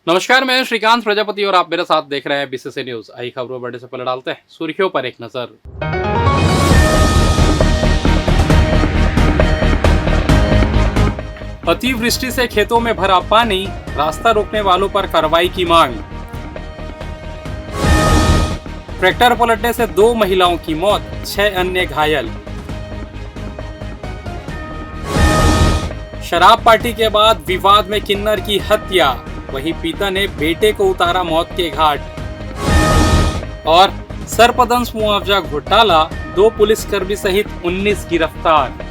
नमस्कार, मैं श्रीकांत प्रजापति और आप मेरे साथ देख रहे हैं बीसीसी न्यूज। आई खबरों बढ़ने से पहले डालते हैं सुर्खियों पर एक नजर। अतिवृष्टि से खेतों में भरा पानी, रास्ता रोकने वालों पर कार्रवाई की मांग। ट्रैक्टर पलटने से 2 महिलाओं की मौत, 6 अन्य घायल। शराब पार्टी के बाद विवाद में किन्नर की हत्या, वहीं पिता ने बेटे को उतारा मौत के घाट। और सर्पदंश मुआवजा घोटाला, 2 पुलिसकर्मी सहित 19 गिरफ्तार।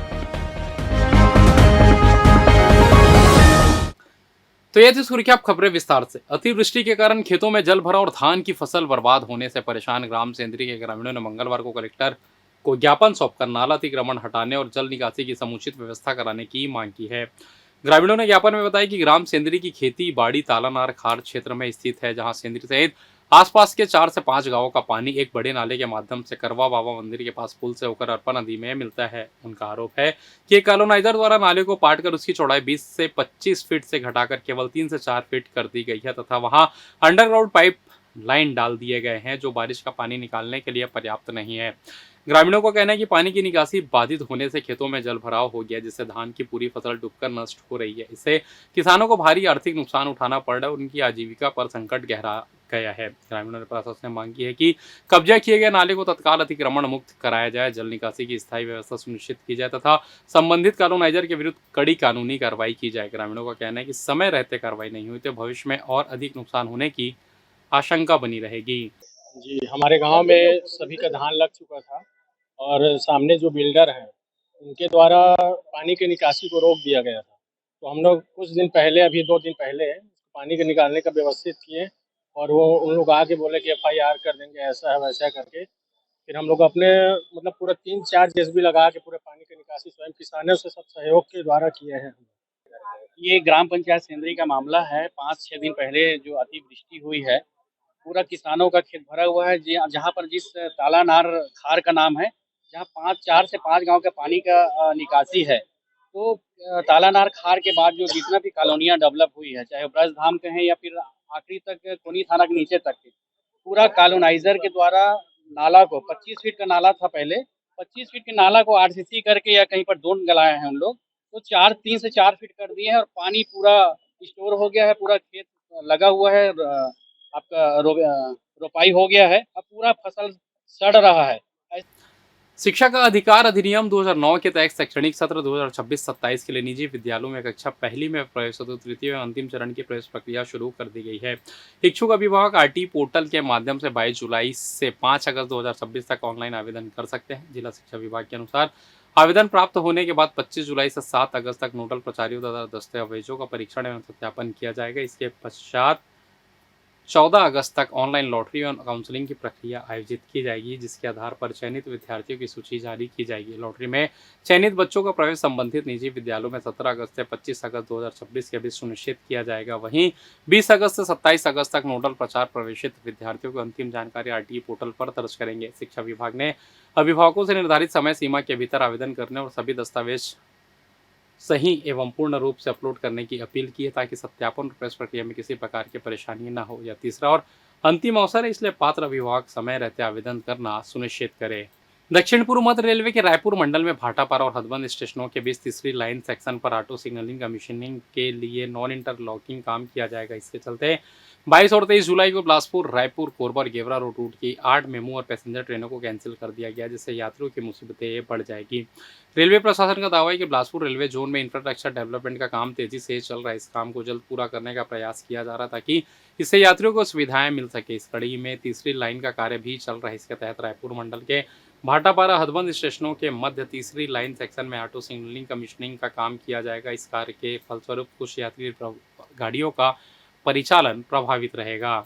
तो ये थी सुर्खियां, अब खबरें विस्तार से। अतिवृष्टि के कारण खेतों में जल भरा और धान की फसल बर्बाद होने से परेशान ग्राम सेंद्री के ग्रामीणों ने मंगलवार को कलेक्टर को ज्ञापन सौंपकर नाला अतिक्रमण हटाने और जल निकासी की समुचित व्यवस्था कराने की मांग की है। ग्रामीणों ने ज्ञापन में बताया कि ग्राम सेंद्री की खेती बाड़ी तालानार खार क्षेत्र में स्थित है, जहां सेंद्री सहित आसपास के 4 से 5 गांवों का पानी एक बड़े नाले के माध्यम से करवा बाबा मंदिर के पास पुल से होकर अरपा नदी में मिलता है। उनका आरोप है कि एक कॉलोनाइजर द्वारा नाले को पाट कर उसकी चौड़ाई 20 से 25 फीट से घटाकर केवल 3 से 4 फीट कर दी गई है तथा वहां अंडरग्राउंड पाइप लाइन डाल दिए गए हैं, जो बारिश का पानी निकालने के लिए पर्याप्त नहीं है। ग्रामीणों का कहना है कि पानी की निकासी बाधित होने से खेतों में जल भराव हो गया, जिससे धान की पूरी फसल डूबकर नष्ट हो रही है। इससे किसानों को भारी आर्थिक नुकसान उठाना पड़ रहा है और उनकी आजीविका पर संकट गहरा गया है। ग्रामीणों ने प्रशासन से मांग की है कि कब्जा किए गए नाले को तत्काल अतिक्रमण मुक्त कराया जाए, जल निकासी की स्थायी व्यवस्था सुनिश्चित की जाए तथा संबंधित कॉलोनाइजर के विरुद्ध कड़ी कानूनी कार्रवाई की जाए। ग्रामीणों का कहना है कि समय रहते कार्रवाई नहीं हुई तो भविष्य में और अधिक नुकसान होने की आशंका बनी रहेगी। जी, हमारे गांव में सभी का धान लग चुका था और सामने जो बिल्डर हैं, उनके द्वारा पानी की निकासी को रोक दिया गया था। तो हम लोग कुछ दिन पहले, अभी 2 दिन पहले पानी के निकालने का व्यवस्थित किए और वो उन लोग आके बोले कि एफआईआर कर देंगे, ऐसा है वैसा है करके। फिर हम लोग अपने मतलब पूरा 3-4 जेसीबी लगा के पूरे पानी की निकासी स्वयं किसानों से सब सहयोग के द्वारा किए हैं। ये ग्राम पंचायत सेंद्री का मामला है। 5-6 दिन पहले जो अतिवृष्टि हुई है, पूरा किसानों का खेत भरा हुआ है। जहाँ पर जिस तालानार खार का नाम है, जहाँ 4 से 5 गांव के पानी का निकासी है, तो तालानार खार के बाद जो जितना भी कॉलोनियाँ डेवलप हुई है, चाहे ब्रज धाम कहें या फिर आखिरी तक कोनी थाना के नीचे तक, पूरा कॉलोनाइजर के द्वारा नाला को 25 फीट का नाला था पहले, 25 फीट के नाला को आरसीसी करके या कहीं पर ड्रोन गलाए हैं उन लोग, तो 3 से 4 फीट कर दिए हैं और पानी पूरा स्टोर हो गया है। पूरा खेत लगा हुआ है, आपका रोपाई हो गया है, अब पूरा फसल सड़ रहा है। शिक्षा का अधिकार अधिनियम 2009 के तहत शैक्षणिक सत्र 2026-27 के लिए निजी विद्यालयों में कक्षा पहली में प्रवेश हेतु तृतीय एवं अंतिम चरण की प्रवेश प्रक्रिया शुरू कर दी गई है। इच्छुक अभिभावक आरटी पोर्टल के माध्यम से 22 जुलाई से 5 अगस्त 2026 तक ऑनलाइन आवेदन कर सकते हैं। जिला शिक्षा विभाग के अनुसार आवेदन प्राप्त होने के बाद 25 जुलाई से 7 अगस्त तक नोडल प्राचार्यों द्वारा दस्तावेजों का परीक्षण एवं सत्यापन किया जाएगा। इसके पश्चात 14 अगस्त तक ऑनलाइन लॉटरी और काउंसलिंग की प्रक्रिया आयोजित की जाएगी, जिसके आधार पर चयनित विद्यार्थियों की सूची जारी की जाएगी। लॉटरी में चयनित बच्चों का प्रवेश संबंधित निजी विद्यालयों में 17 अगस्त से 25 अगस्त 2026 के बीच सुनिश्चित किया जाएगा। वहीं 20 अगस्त से 27 अगस्त तक नोडल प्रचार प्रवेशित विद्यार्थियों की अंतिम जानकारी आरटीई पोर्टल पर दर्ज करेंगे। शिक्षा विभाग ने अभिभावकों से निर्धारित समय सीमा के भीतर आवेदन करने और सभी दस्तावेज सही एवं पूर्ण रूप से अपलोड करने की अपील की है, ताकि सत्यापन और प्रवेश प्रक्रिया में किसी प्रकार की परेशानी न हो। यह तीसरा और अंतिम अवसर है, इसलिए पात्र अभिभावक समय रहते आवेदन करना सुनिश्चित करें। दक्षिण पूर्व मध्य रेलवे के रायपुर मंडल में भाटापारा और हथबंद स्टेशनों के बीच तीसरी लाइन सेक्शन पर ऑटो सिग्नलिंग कमीशनिंग के लिए नॉन इंटरलॉकिंग काम किया जाएगा। इसके चलते 22 और 23 जुलाई को बिलासपुर, रायपुर, कोरबा और गेवरा रोड रूट की 8 मेमू और पैसेंजर ट्रेनों को कैंसिल कर दिया गया, जिससे यात्रियों की मुसीबतें बढ़ जाएगी। रेलवे प्रशासन का दावा है कि बिलासपुर रेलवे जोन में इंफ्रास्ट्रक्चर डेवलपमेंट का काम तेजी से चल रहा है। इस काम को जल्द पूरा करने का प्रयास किया जा रहा है, ताकि इससे यात्रियों को सुविधाएं मिल सके। इस कड़ी में तीसरी लाइन का कार्य भी चल रहा है। इसके तहत रायपुर मंडल के भाटापारा हथबंद स्टेशनों के मध्य तीसरी लाइन सेक्शन में ऑटो सिग्नलिंग कमीशनिंग का काम किया जाएगा। इस कार्य के फलस्वरूप कुछ यात्री गाड़ियों का परिचालन प्रभावित रहेगा।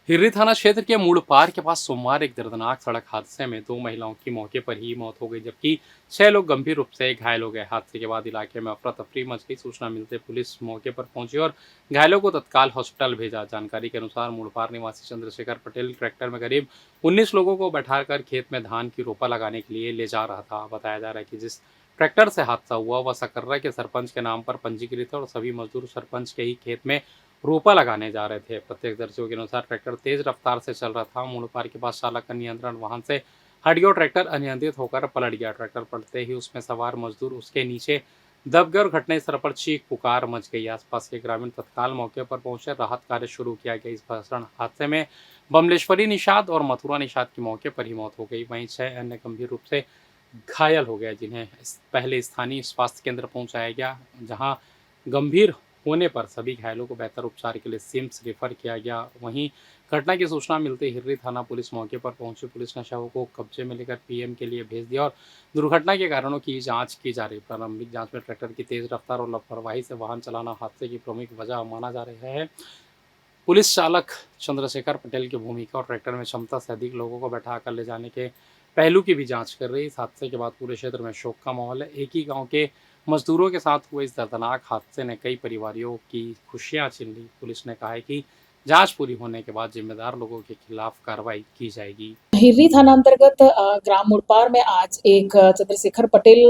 हिर्री थाना क्षेत्र के मूड़पार के पास सोमवार एक दर्दनाक सड़क हादसे में 2 महिलाओं की मौके पर ही मौत हो गई, जबकि 6 लोग गंभीर रूप से घायल हो गए। हादसे के बाद इलाके में अफरा तफरी मच गई। सूचना मिलते पुलिस मौके पर पहुंची और घायलों को तत्काल हॉस्पिटल भेजा। जानकारी के अनुसार मूड़पार निवासी चंद्रशेखर पटेल ट्रैक्टर में करीब 19 लोगों को बैठाकर खेत में धान की रोपा लगाने के लिए ले जा रहा था। बताया जा रहा है कि जिस ट्रैक्टर से हादसा हुआ वह सकर्रा के सरपंच के नाम पर पंजीकृत है और सभी मजदूर सरपंच के ही खेत में रोपा लगाने जा रहे थे। प्रत्यक्षदर्शियों के अनुसार ट्रैक्टर तेज रफ्तार से चल रहा था। मूड़पार के पास चालक का नियंत्रण वाहन से हट गया और ट्रैक्टर अनियंत्रित होकर पलट गया। ट्रैक्टर पलटते ही उसमें सवार मजदूर उसके नीचे दब गए और घटनास्थल पर चीख पुकार मच गई। आसपास के ग्रामीण तत्काल मौके पर पहुंचे, राहत कार्य शुरू किया गया। इस भीषण हादसे में बमलेश्वरी निषाद और मथुरा निषाद की मौके पर ही मौत हो गई। वहीं 6 अन्य गंभीर रूप से घायल हो गए, जिन्हें पहले स्थानीय स्वास्थ्य केंद्र पहुंचाया गया, जहां गंभीर होने पर सभी घायलों को बेहतर उपचार के लिए सिम्स रेफर किया गया। वहीं घटना की सूचना मिलते ही हिर्री थाना पुलिस मौके पर पहुंची। पुलिस ने शवों को कब्जे में लेकर पीएम के लिए भेज दिया और दुर्घटना के कारणों की जांच की जा रही। प्रारंभिक जांच में ट्रैक्टर की तेज रफ्तार और लापरवाही से वाहन चलाना हादसे की प्रमुख वजह माना जा रहा है। पुलिस चालक चंद्रशेखर पटेल की भूमिका और ट्रैक्टर में क्षमता से अधिक लोगों को बैठाकर ले जाने के पहलू की भी जांच कर रही है। इस हादसे के बाद पूरे क्षेत्र में शोक का माहौल है। एक ही गांव के मजदूरों के साथ हुए इस दर्दनाक हादसे ने कई परिवारों की खुशियां छीन ली। पुलिस ने कहा है कि जांच पूरी होने के बाद जिम्मेदार लोगों के खिलाफ कार्रवाई की जाएगी। हिर्री थाना अंतर्गत ग्राम मुड़पार में आज एक चंद्रशेखर पटेल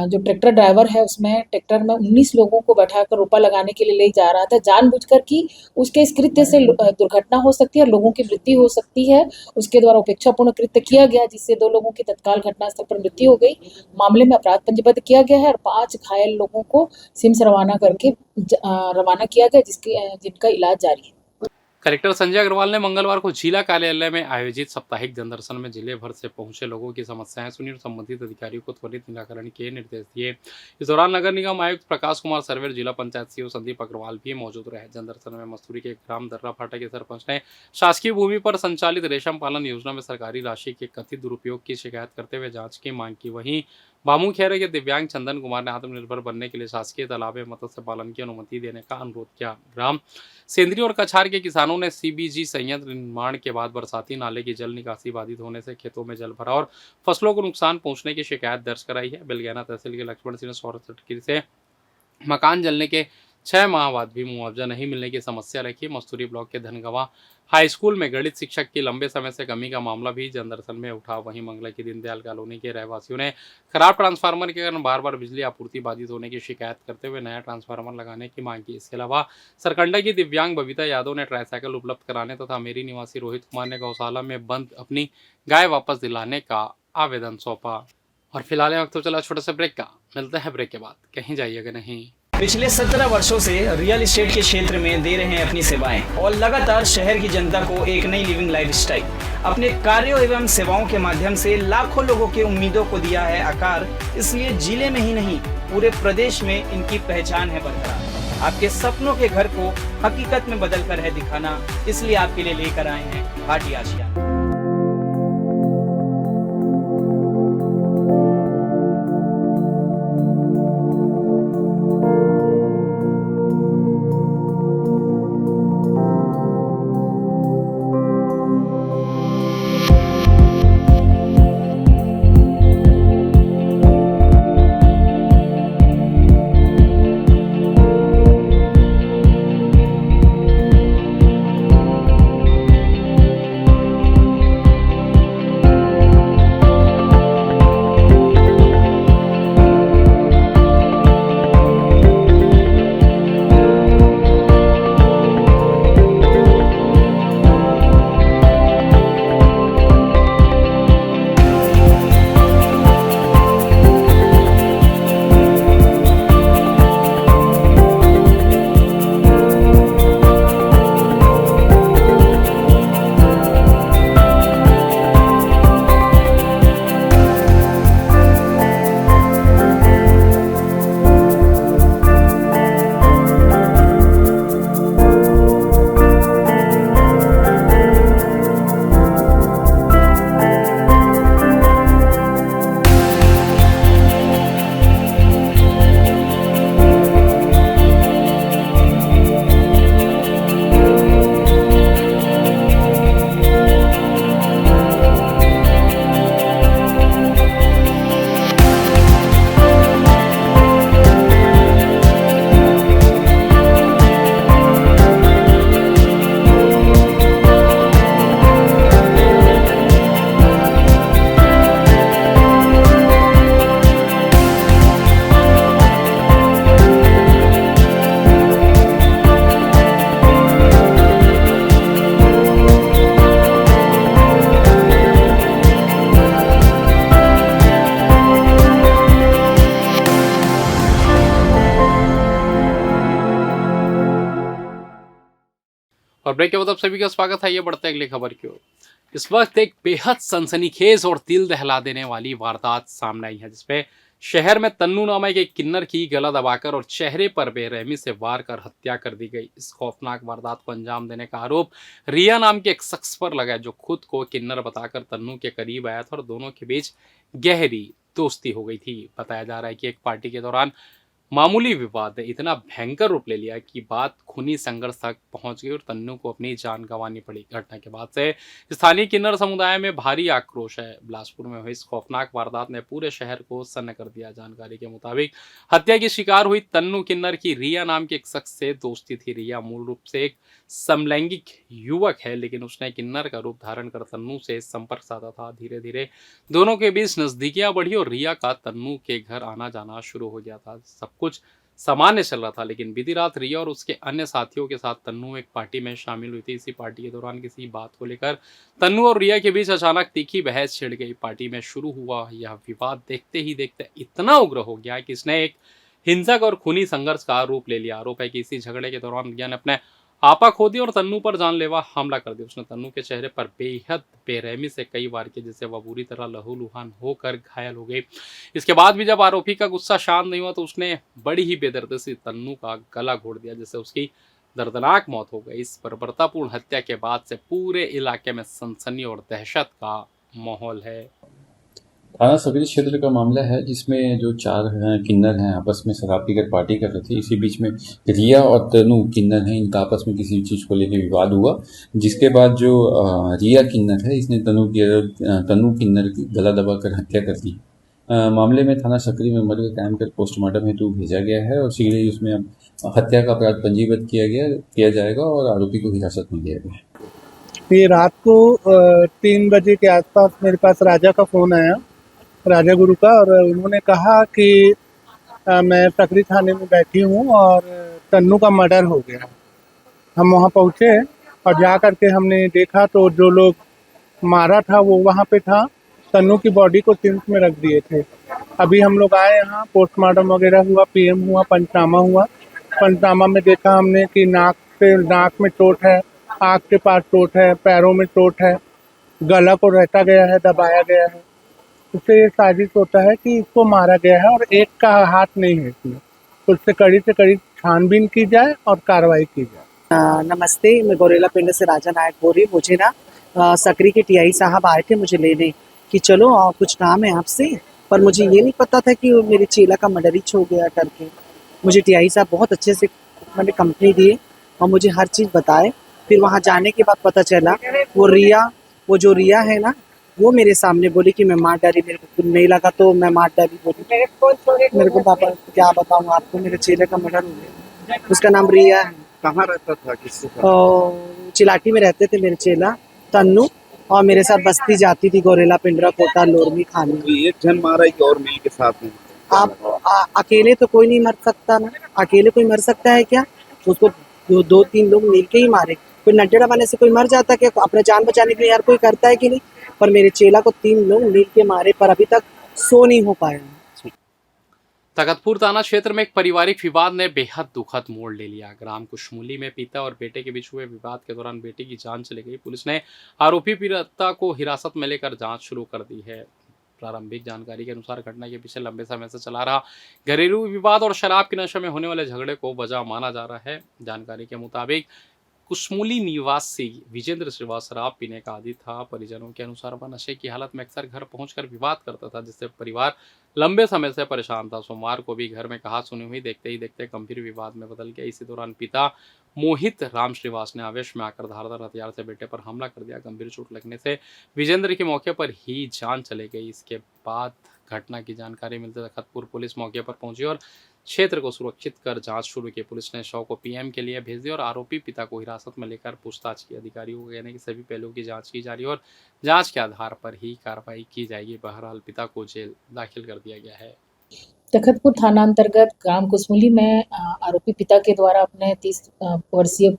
जो ट्रैक्टर ड्राइवर है, उसमें ट्रैक्टर में 19 लोगों को बैठाकर रोपा लगाने के लिए ले जा रहा था, जानबूझकर कि उसके इस कृत्य से दुर्घटना हो सकती है, लोगों की मृत्यु हो सकती है। उसके द्वारा उपेक्षापूर्ण कृत्य किया गया, जिससे 2 लोगों की तत्काल घटनास्थल पर मृत्यु हो गई। मामले में अपराध पंजीबद्ध किया गया है और 5 घायल लोगों को सिम्स रवाना किया गया, जिनका इलाज जारी है। कलेक्टर संजय अग्रवाल ने मंगलवार को जिला कार्यालय में आयोजित साप्ताहिक जनदर्शन में जिले भर से पहुंचे लोगों की समस्याएं सुनी और संबंधित अधिकारियों को त्वरित निराकरण के निर्देश दिए। इस दौरान नगर निगम आयुक्त प्रकाश कुमार सर्वेर, जिला पंचायत सीईओ संदीप अग्रवाल भी मौजूद रहे। जनदर्शन में मस्तूरी के ग्राम दर्रा फाटा के सरपंच ने शासकीय भूमि पर संचालित रेशम पालन योजना में सरकारी राशि के कथित दुरुपयोग की शिकायत करते हुए जाँच की मांग की। वहीं बामू खेरे के दिव्यांग चंदन कुमार ने आत्मनिर्भर बनने के लिए शासकीय तालाब में मत्स्य पालन की अनुमति देने का अनुरोध किया। ग्राम सेंद्री और कछार के किसानों ने सीबीजी संयंत्र निर्माण के बाद बरसाती नाले की जल निकासी बाधित होने से खेतों में जल भरा और फसलों को नुकसान पहुंचने की शिकायत दर्ज कराई है। बेलगैना तहसील के लक्ष्मण सिंह ने सौर सर्किट से मकान जलने के 6 माह बाद भी मुआवजा नहीं मिलने की समस्या रखी। मस्तूरी ब्लॉक के धनगवा हाई स्कूल में गणित शिक्षक की लंबे समय से कमी का मामला भी जनदर्शन में उठा। वहीं मंगला की दीनदयाल कॉलोनी के रहवासियों ने खराब ट्रांसफार्मर के कारण बार बार बिजली आपूर्ति बाधित होने की शिकायत करते हुए नया ट्रांसफार्मर लगाने की मांग की। इसके अलावा सरकंडा की दिव्यांग बबीता यादव ने ट्राईसाइकिल उपलब्ध कराने तथा मेरी निवासी रोहित कुमार ने गौशाला में बंद अपनी गाय वापस दिलाने का आवेदन सौंपा। और फिलहाल वक्त तो चला छोटे से ब्रेक का, मिलते हैं ब्रेक के बाद, कहीं जाइएगा नहीं। पिछले 17 वर्षों से रियल एस्टेट के क्षेत्र में दे रहे हैं अपनी सेवाएं और लगातार शहर की जनता को एक नई लिविंग लाइफस्टाइल। अपने कार्यों एवं सेवाओं के माध्यम से लाखों लोगों की उम्मीदों को दिया है आकार। इसलिए जिले में ही नहीं, पूरे प्रदेश में इनकी पहचान है बरकरार। आपके सपनों के घर को हकीकत में बदल कर है दिखाना, इसलिए आपके लिए लेकर आए हैं भाटी आशियाना। और ब्रेक के बाद आप सभी का स्वागत है। ये बढ़ते हैं अगली खबर की ओर। इस वक्त एक बेहद सनसनीखेज और दिल दहला देने वाली वारदात सामने आई है, जिसपे शहर में तन्नू नामक एक किन्नर की गला दबाकर और चेहरे पर बेरहमी से वार कर हत्या कर दी गई। इस खौफनाक वारदात को अंजाम देने का आरोप रिया नाम के एक शख्स पर लगा, जो खुद को किन्नर बताकर तन्नू के करीब आया था और दोनों के बीच गहरी दोस्ती हो गई थी। बताया जा रहा है कि एक पार्टी के दौरान मामूली विवाद ने इतना भयंकर रूप ले लिया कि बात खूनी संघर्ष तक पहुंच गई और तन्नू को अपनी जान गंवानी पड़ी। घटना के बाद से स्थानीय किन्नर समुदाय में भारी आक्रोश है। बिलासपुर में हुई इस खौफनाक वारदात ने पूरे शहर को सन्न कर दिया। जानकारी के मुताबिक हत्या की शिकार हुई तन्नू किन्नर की रिया नाम के एक शख्स से दोस्ती थी। रिया मूल रूप से एक समलैंगिक युवक है, लेकिन उसने किन्नर का रूप धारण कर तन्नू से संपर्क साधा था। धीरे धीरे दोनों के बीच नजदीकियां बढ़ी और रिया का तन्नू के घर आना जाना शुरू हो गया था। सब कुछ सामान्य चल रहा था, लेकिन बीती रात रिया और उसके अन्य साथियों के साथ तन्नू एक पार्टी में शामिल हुई थी। इसी पार्टी के दौरान किसी बात को लेकर तन्नू और रिया के बीच अचानक तीखी बहस छिड़ गई। पार्टी में शुरू हुआ यह विवाद देखते ही देखते इतना उग्र हो गया कि इसने एक हिंसक और खूनी संघर्ष का रूप ले लिया। आरोप है कि इसी झगड़े के दौरान रिया ने अपने आपा खो दी और तन्नू पर जानलेवा हमला कर दिया। उसने तन्नू के चेहरे पर बेहद बेरहमी से कई वार किए, जिससे वह बुरी तरह लहूलुहान होकर घायल हो गई। इसके बाद भी जब आरोपी का गुस्सा शांत नहीं हुआ तो उसने बड़ी ही बेदर्दी से तन्नू का गला घोट दिया, जिससे उसकी दर्दनाक मौत हो गई। इस बर्बरतापूर्ण हत्या के बाद से पूरे इलाके में सनसनी और दहशत का माहौल है। थाना सकरी क्षेत्र का मामला है, जिसमें जो चार किन्नर हैं आपस में शराब पीकर पार्टी कर रहे थे। इसी बीच में रिया और तनु किन्नर हैं, इनका आपस में किसी चीज़ को लेकर विवाद हुआ, जिसके बाद जो रिया किन्नर है इसने तनु किन्नर की गला दबाकर हत्या कर दी। मामले में थाना सकरी में मर्ग कायम कर पोस्टमार्टम हेतु भेजा गया है और शीघ्र ही उसमें अब हत्या का अपराध पंजीबद्ध किया जाएगा और आरोपी को हिरासत में लिया गया। ये रात को 3 बजे के आसपास मेरे पास राजा का फ़ोन आया, राजा गुरु का, और उन्होंने कहा कि मैं सकरी थाने में बैठी हूँ और तन्नू का मर्डर हो गया। हम वहाँ पहुँचे और जा कर के हमने देखा तो जो लोग मारा था वो वहाँ पे था। तन्नू की बॉडी को सिम्स में रख दिए थे। अभी हम लोग आए यहाँ, पोस्टमार्टम वगैरह हुआ, पीएम हुआ, पंचनामा हुआ। पंचनामा में देखा हमने कि नाक में चोट है, आँख के पास चोट है, पैरों में चोट है, गला को रचा गया है, दबाया गया है। इससे ये साजिश होता है कि इसको मारा गया है और एक का हाथ नहीं है इसमें, तो इससे कड़ी से कड़ी छानबीन की जाए और कार्रवाई की जाए। नमस्ते, मैं गौरेला पिंड से राजा नायक बोल रही हूँ। मुझे ना सकरी के टीआई साहब आए थे मुझे लेने कि चलो कुछ काम है आपसे, पर मुझे ये नहीं पता था कि मेरे चेला का मर्डर ही हो गया करके। मुझे टीआई साहब बहुत अच्छे से मैंने कंपनी दिए और मुझे हर चीज़ बताए। फिर वहाँ जाने के बाद पता चला वो जो रिया है ना, वो मेरे सामने बोली कि मैं मार डाली, मेरे को कुछ नहीं लगा तो मैं मार डाली बोली। मेरे को पापा क्या बताऊँ आपको, मेरे चेले का मर्डर हो गया। उसका नाम रिया है। कहाँ रहता था, किससे? चिलाटी में रहते थे मेरे चेला तन्नू, और मेरे साथ बस्ती जाती थी, गौरेला पिंडरा, कोटा, लोरमी, खानी। एक जन मारा एक और मिल के साथ में? आप अकेले तो कोई नहीं मर सकता ना, अकेले कोई मर सकता है क्या? उसको 2-3 लोग मिल के ही मारे। कोई नड्डा बने से कोई मर जाता क्या? अपने जान बचाने के लिए यार कोई करता है कि नहीं? पर मेरे चेला को 3 लोग मिल के मारे, पर अभी तक सो नहीं हो पाया। तखतपुर थाना क्षेत्र में एक पारिवारिक विवाद ने बेहद दुखद मोड़ ले लिया। ग्राम कुशमुली में पिता और बेटे के बीच हुए विवाद के दौरान बेटे की जान चली गई। पुलिस ने आरोपी पीड़िता को हिरासत में लेकर जांच शुरू कर दी है। प्रारंभिक जानकारी के अनुसार घटना के पीछे लंबे समय से चला रहा घरेलू विवाद और शराब के नशे में होने वाले झगड़े को वजह माना जा रहा है। जानकारी के मुताबिक कुशमुली निवासी विजेंद्र श्रीवास्तव शराब पीने का आदी था। परिजनों के अनुसार वह नशे की हालत में अक्सर घर पहुंचकर विवाद करता था, जिससे परिवार लंबे समय से परेशान था। सोमवार को भी घर में कहा सुनी हुई देखते ही देखते गंभीर विवाद में बदल गया। इसी दौरान पिता मोहित राम श्रीवास्तव ने आवेश में आकर धारदार हथियार से बेटे पर हमला कर दिया। गंभीर चोट लगने से विजेंद्र की मौके पर ही जान चली गई। इसके बाद घटना की जानकारी मिलते तखतपुर पुलिस मौके पर पहुंची और क्षेत्र को सुरक्षित कर जांच शुरू की। पुलिस ने शव को पीएम के लिए भेज दिया और आरोपी पिता को हिरासत में लेकर पूछताछ की। अधिकारियों को कहने की सभी पहलुओं की जांच की जा रही है और जांच के आधार पर ही कार्रवाई की जाएगी। बहरहाल पिता को जेल दाखिल कर दिया गया है। तखतपुर थाना अंतर्गत ग्राम कुसमुली में आरोपी पिता के द्वारा अपने 30 वर्षीय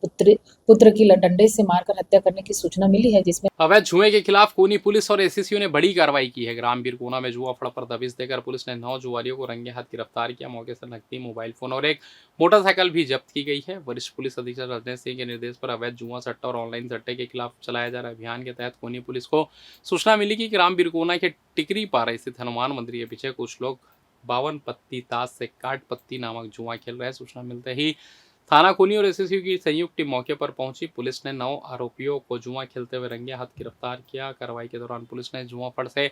पुत्र की डंडे से मारकर हत्या करने की सूचना मिली है, जिसमें अवैध जुए के खिलाफ कोनी पुलिस और एसएसयू ने बड़ी कार्रवाई की है। ग्राम बीरकोना में जुआ फड़ पर दबिश देकर पुलिस ने 9 जुआरियों को रंगे हाथ गिरफ्तार किया। मौके से नकदी, मोबाइल फोन और एक मोटरसाइकिल भी जब्त की गई है। वरिष्ठ पुलिस अधीक्षक रजनीश सिंह के निर्देश पर अवैध जुआ, सट्टा और ऑनलाइन सट्टे के खिलाफ चलाया जा रहे अभियान के तहत कोनी पुलिस को सूचना मिली कि ग्राम बीरकोना के टिकरी पारा स्थित हनुमान मंदिर के पीछे कुछ लोग 52 पत्ती ताश से काट पत्ती नामक जुआ खेल रहे हैं। सूचना मिलते ही थाना कोनी और एसएसयू की संयुक्त टीम मौके पर पहुंची। पुलिस ने 9 आरोपियों को जुआ खेलते हुए रंगे हाथ गिरफ्तार किया। कार्रवाई के दौरान पुलिस ने जुआ फड़ से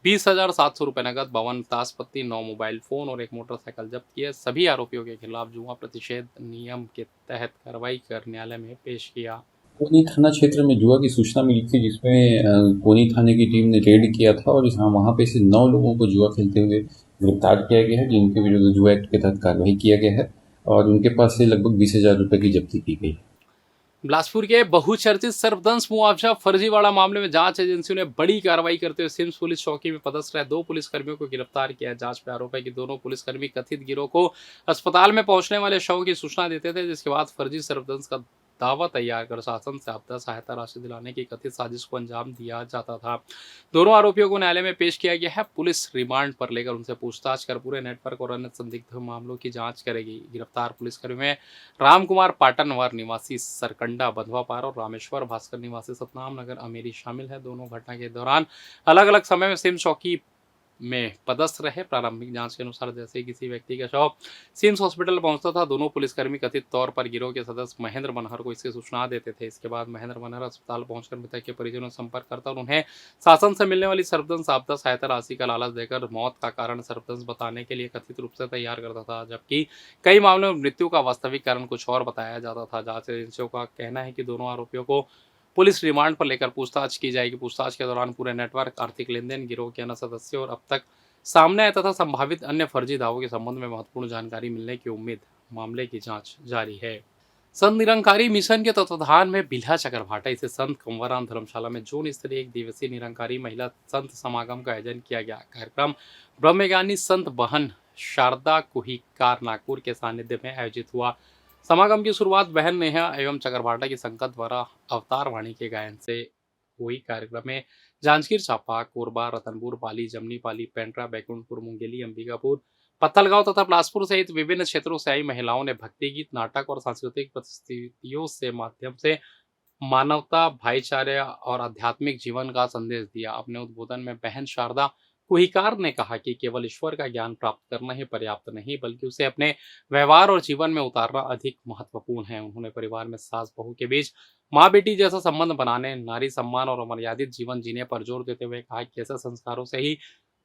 20,700 रुपए नकद, 52 ताश पत्ती, 9 मोबाइल फोन और एक मोटरसाइकिल जब्त किए। सभी आरोपियों के खिलाफ जुआ प्रतिषेध नियम के तहत कार्रवाई कर न्यायालय में पेश किया। कोनी थाना क्षेत्र में जुआ की सूचना मिली थी, जिसमें कोनी थाने की टीम ने रेड किया था और वहां पे से 9 लोगों को जुआ खेलते हुए गिरफ्तार किया गया है, जिनके विरुद्ध जुआ एक्ट के तहत कार्रवाई किया गया है और उनके पास से लगभग 20,000 रुपए की जब्ती की गई। बिलासपुर के बहुचर्चित सर्पदंश मुआवजा फर्जीवाड़ा मामले में जांच एजेंसियों ने बड़ी कार्रवाई करते हुए सिम्स पुलिस चौकी में पदस्थ रहे 2 पुलिसकर्मियों को गिरफ्तार किया। जांच में आरोप है कि दोनों पुलिसकर्मी कथित गिरोह को अस्पताल में पहुंचने वाले शवों की सूचना देते थे, जिसके बाद फर्जी सर्पदंश का दावा तैयार कर शासन से आपदा सहायता राशि दिलाने की कथित साजिश को अंजाम दिया जाता था। दोनों आरोपियों को न्यायालय में पेश किया गया है। पुलिस रिमांड पर लेकर उनसे पूछताछ कर पूरे नेटवर्क और अन्य संदिग्ध मामलों की जांच करेगी। गिरफ्तार पुलिसकर्मी में राम कुमार पाटनवर निवासी सरकंडा बंधवापार और रामेश्वर भास्कर निवासी सतनाम नगर अमेरी शामिल है। दोनों घटना के दौरान अलग अलग समय में सिम्स चौकी में पदस्थ रहे। प्रारंभिक जांच के अनुसार जैसे किसी व्यक्ति का शव सिम्स हॉस्पिटल पहुंचता था, दोनों पुलिसकर्मी कथित तौर पर गिरोह के सदस्य महेंद्र मनहर को इसकी सूचना देते थे। इसके बाद महेंद्र मनहर अस्पताल पहुंचकर मृतक के परिजनों से संपर्क करता और उन्हें शासन से मिलने वाली सर्पदंश आपदा सहायता राशि का लालच देकर मौत का कारण सर्पदंश बताने के लिए कथित रूप से तैयार करता था, जबकि कई मामलों में मृत्यु का वास्तविक कारण कुछ और बताया जाता था। जांच एजेंसियों का कहना है कि दोनों आरोपियों को पुलिस रिमांड पर लेकर पूछताछ की जाएगी। पूछताछ के दौरान पूरे नेटवर्क, आर्थिक लेन देन, गिरोह के अन्य सदस्यों और अब तक सामने आए तथा संभावित अन्य फर्जी दावों के संबंध में महत्वपूर्ण जानकारी मिलने की उम्मीद। मामले की जांच जारी है। संत निरंकारी मिशन के तत्वाधान में बिल्हा चकरभाटा स्थित संत कंवरराम धर्मशाला में जोन स्तरीय 1 दिवसीय निरंकारी महिला संत समागम का आयोजन किया गया। कार्यक्रम ब्रह्मज्ञानी संत बहन शारदा कुहिकार नागपुर के सानिध्य में आयोजित हुआ। समागम की शुरुआत बहन नेहा एवं चकरभाटा की संगत द्वारा अवतार वाणी के गायन से हुई। कार्यक्रम में जांजगीर चांपा, कोरबा, रतनपुर, पाली, जमनी पाली, पेंड्रा, बैकुंठपुर, मुंगेली, अंबिकापुर, पत्थलगांव तथा बिलासपुर सहित विभिन्न क्षेत्रों से आई महिलाओं ने भक्ति गीत, नाटक और सांस्कृतिक प्रस्तुतियों से माध्यम से मानवता, भाईचारे और आध्यात्मिक जीवन का संदेश दिया। अपने उद्बोधन में बहन शारदा कुहिकार ने कहा कि केवल ईश्वर का ज्ञान प्राप्त करना ही पर्याप्त नहीं, बल्कि उसे अपने व्यवहार और जीवन में उतारना अधिक महत्वपूर्ण है। उन्होंने परिवार में सास बहू के बीच माँ बेटी जैसा संबंध बनाने, नारी सम्मान और मर्यादित जीवन जीने पर जोर देते हुए कहा कि ऐसे संस्कारों से ही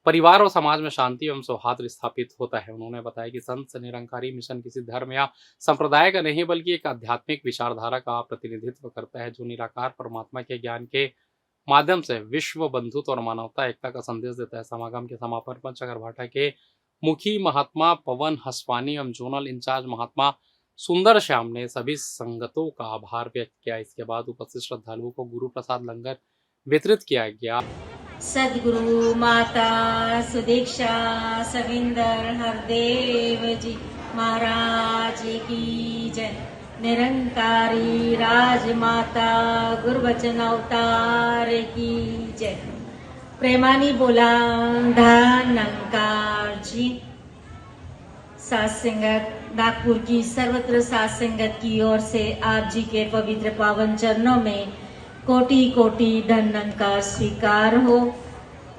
परिवार और समाज में शांति एवं सौहार्द स्थापित होता है। उन्होंने बताया कि संत निरंकारी मिशन किसी धर्म या संप्रदाय का नहीं, बल्कि एक आध्यात्मिक विचारधारा का प्रतिनिधित्व करता है, जो निराकार परमात्मा के ज्ञान के माध्यम से विश्व बंधुत्व और मानवता एकता का संदेश देता है। समागम के समापन पर चकरभाटा के मुखी महात्मा पवन हसवानी एवं जोनल इंचार्ज महात्मा सुंदर श्याम ने सभी संगतों का आभार व्यक्त किया। इसके बाद उपस्थित श्रद्धालुओं को गुरु प्रसाद लंगर वितरित किया गया। सदगुरु माता सुदीक्षा सविंदर हरदेव जी महाराज की जय। निरंकारी राजमाता गुरुवचन अवतार की जय। प्रेमानी बोला धनंकार जी। सात संगत नागपुर की सर्वत्र सात संगत की ओर से आप जी के पवित्र पावन चरणों में कोटि कोटि धनंकार स्वीकार हो।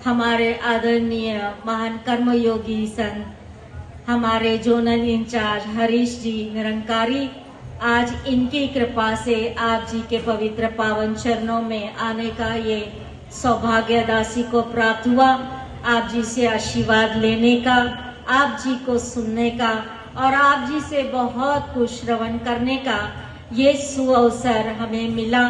हमारे आदरणीय महान कर्मयोगी संत, हमारे जोनल इंचार्ज हरीश जी निरंकारी, आज इनकी कृपा से आप जी के पवित्र पावन चरणों में आने का ये सौभाग्य दासी को प्राप्त हुआ। आप जी से आशीर्वाद लेने का, आप जी को सुनने का और आप जी से बहुत कुछ श्रवण करने का ये सुअवसर हमें मिला।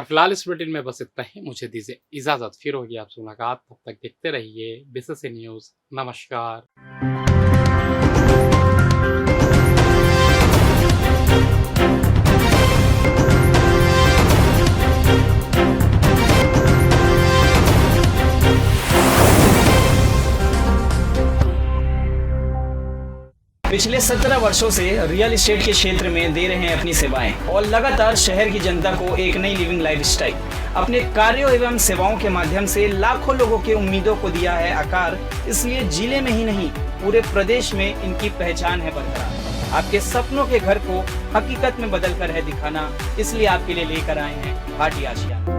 फिलहाल इस बुलेटिन में बस इतना ही। मुझे दीजिए इजाजत, फिर होगी आपसे मुलाकात। तब तक देखते रहिए बीसीसी न्यूज। नमस्कार। पिछले 17 वर्षों से रियल एस्टेट के क्षेत्र में दे रहे हैं अपनी सेवाएं और लगातार शहर की जनता को एक नई लिविंग लाइफस्टाइल। अपने कार्यों एवं सेवाओं के माध्यम से लाखों लोगों की उम्मीदों को दिया है आकार। इसलिए जिले में ही नहीं पूरे प्रदेश में इनकी पहचान है बरकरार। आपके सपनों के घर को हकीकत में बदल कर है दिखाना, इसलिए आपके लिए लेकर आए हैं भाटी आशिया।